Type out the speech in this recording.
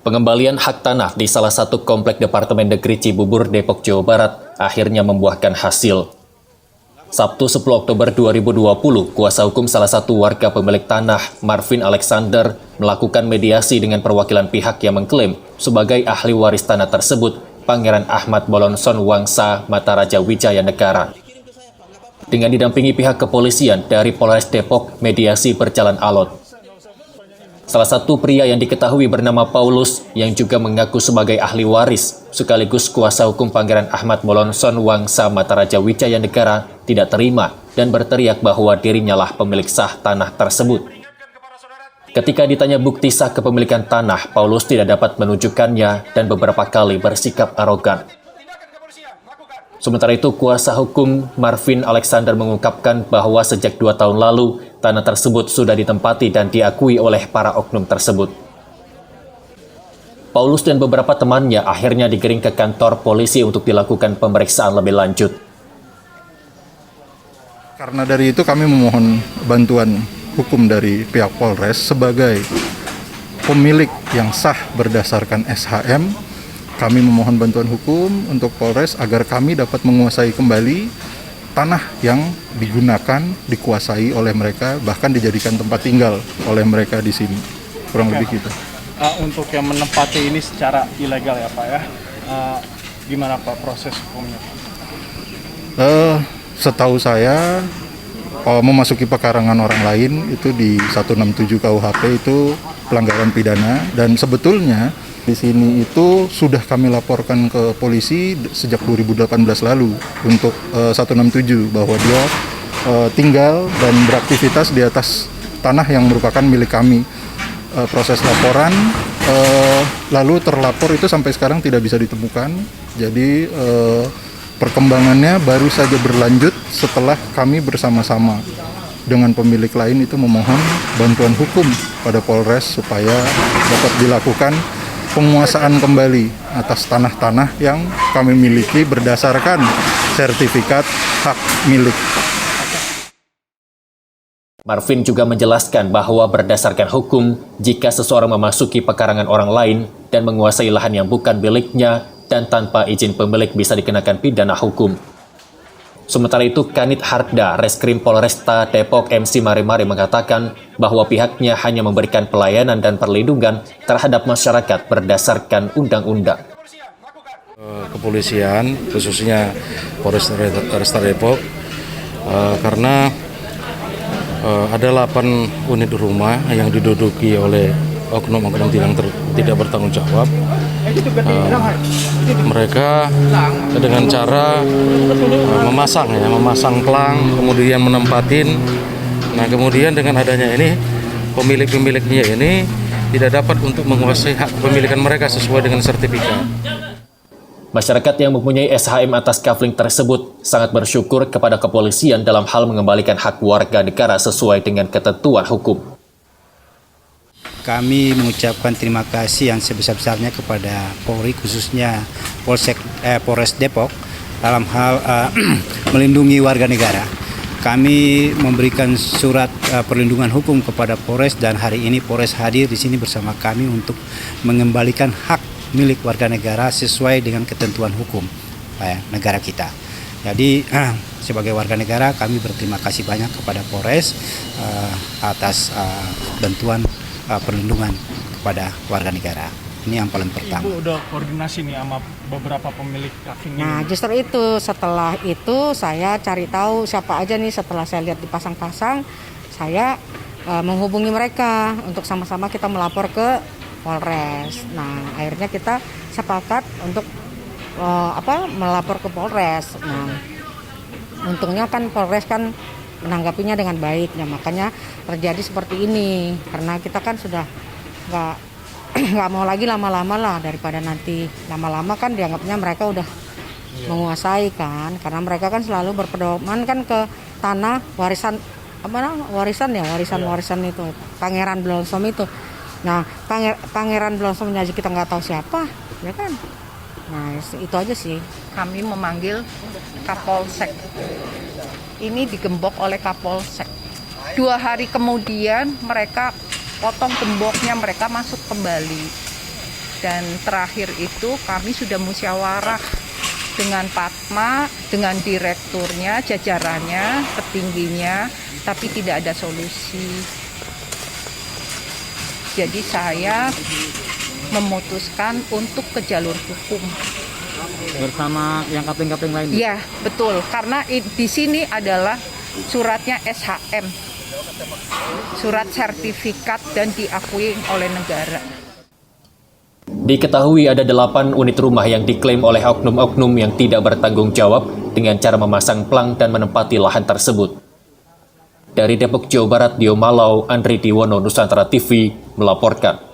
Pengembalian hak tanah di salah satu komplek Departemen Negeri Cibubur, Depok, Jawa Barat akhirnya membuahkan hasil. Sabtu 10 Oktober 2020, kuasa hukum salah satu warga pemilik tanah, Marvin Alexander, melakukan mediasi dengan perwakilan pihak yang mengklaim sebagai ahli waris tanah tersebut, Pangeran Ahmad Bolonson Wangsa Mataraja Wijaya Negara. Dengan didampingi pihak kepolisian dari Polres Depok, mediasi berjalan alot. Salah satu pria yang diketahui bernama Paulus yang juga mengaku sebagai ahli waris sekaligus kuasa hukum Pangeran Ahmad Bolonson Wangsa Mataraja Wijaya Negara tidak terima dan berteriak bahwa dirinya lah pemilik sah tanah tersebut. Ketika ditanya bukti sah kepemilikan tanah, Paulus tidak dapat menunjukkannya dan beberapa kali bersikap arogan. Sementara itu, kuasa hukum Marvin Alexander mengungkapkan bahwa sejak 2 tahun lalu, tanah tersebut sudah ditempati dan diakui oleh para oknum tersebut. Paulus dan beberapa temannya akhirnya digiring ke kantor polisi untuk dilakukan pemeriksaan lebih lanjut. Karena dari itu kami memohon bantuan hukum dari pihak Polres sebagai pemilik yang sah berdasarkan SHM. Kami memohon bantuan hukum untuk Polres agar kami dapat menguasai kembali tanah yang digunakan, dikuasai oleh mereka, bahkan dijadikan tempat tinggal oleh mereka di sini. Kurang lebih gitu. Untuk yang menempati ini secara ilegal ya Pak ya, gimana Pak proses hukumnya? Setahu saya, memasuki pekarangan orang lain itu di 167 KUHP itu pelanggaran pidana, dan sebetulnya di sini itu sudah kami laporkan ke polisi sejak 2018 lalu untuk 167 bahwa dia tinggal dan beraktivitas di atas tanah yang merupakan milik kami. Proses laporan lalu terlapor itu sampai sekarang tidak bisa ditemukan. Jadi perkembangannya baru saja berlanjut setelah kami bersama-sama dengan pemilik lain itu memohon bantuan hukum pada Polres supaya dapat dilakukan penguasaan kembali atas tanah-tanah yang kami miliki berdasarkan sertifikat hak milik. Marvin juga menjelaskan bahwa berdasarkan hukum, jika seseorang memasuki pekarangan orang lain dan menguasai lahan yang bukan miliknya dan tanpa izin pemilik bisa dikenakan pidana hukum. Sementara itu, Kanit Harda, Reskrim Polresta Depok MC Mari-Mari mengatakan bahwa pihaknya hanya memberikan pelayanan dan perlindungan terhadap masyarakat berdasarkan undang-undang. Kepolisian, khususnya Polresta Depok, karena ada 8 unit rumah yang diduduki oleh oknum-oknum tidak bertanggung jawab. Mereka dengan cara memasang pelang, kemudian menempatin. Nah, kemudian dengan adanya ini, pemilik-pemiliknya ini tidak dapat untuk menguasai hak kepemilikan mereka sesuai dengan sertifikat. Masyarakat yang mempunyai SHM atas kafling tersebut sangat bersyukur kepada kepolisian dalam hal mengembalikan hak warga negara sesuai dengan ketentuan hukum. Kami mengucapkan terima kasih yang sebesar-besarnya kepada Polri, khususnya Polres Depok dalam hal melindungi warga negara. Kami memberikan surat perlindungan hukum kepada Polres dan hari ini Polres hadir di sini bersama kami untuk mengembalikan hak milik warga negara sesuai dengan ketentuan hukum negara kita. Jadi sebagai warga negara kami berterima kasih banyak kepada Polres atas bantuan perlindungan kepada warga negara. Ini yang paling pertama. Ibu udah koordinasi nih sama beberapa pemilik kafling ini. Nah, justru itu setelah itu saya cari tahu siapa aja nih, setelah saya lihat dipasang-pasang, saya menghubungi mereka untuk sama-sama kita melapor ke Polres. Nah, akhirnya kita sepakat untuk melapor ke Polres. Nah, untungnya kan Polres kan menanggapinya dengan baik, ya makanya terjadi seperti ini. Karena kita kan sudah nggak mau lagi lama-lama lah, daripada nanti lama-lama kan dianggapnya mereka udah menguasai kan. Karena mereka kan selalu berpedoman kan ke tanah warisan warisan itu Pangeran Bolonson itu. Nah, Pangeran Bolonson aja kita nggak tahu siapa, ya kan? Nah, itu aja sih. Kami memanggil Kapolsek. Ini digembok oleh Kapolsek. 2 hari kemudian mereka potong gemboknya, mereka masuk kembali. Dan terakhir itu kami sudah musyawarah dengan Padma, dengan direkturnya, jajarannya, petingginya, tapi tidak ada solusi. Jadi saya memutuskan untuk ke jalur hukum. Bersama yang kapling-kapling lain? Iya, betul. Karena di sini adalah suratnya SHM, surat sertifikat dan diakui oleh negara. Diketahui ada 8 unit rumah yang diklaim oleh oknum-oknum yang tidak bertanggung jawab dengan cara memasang plang dan menempati lahan tersebut. Dari Depok, Jawa Barat, Dio Malau, Andri Diwono, Nusantara TV, melaporkan.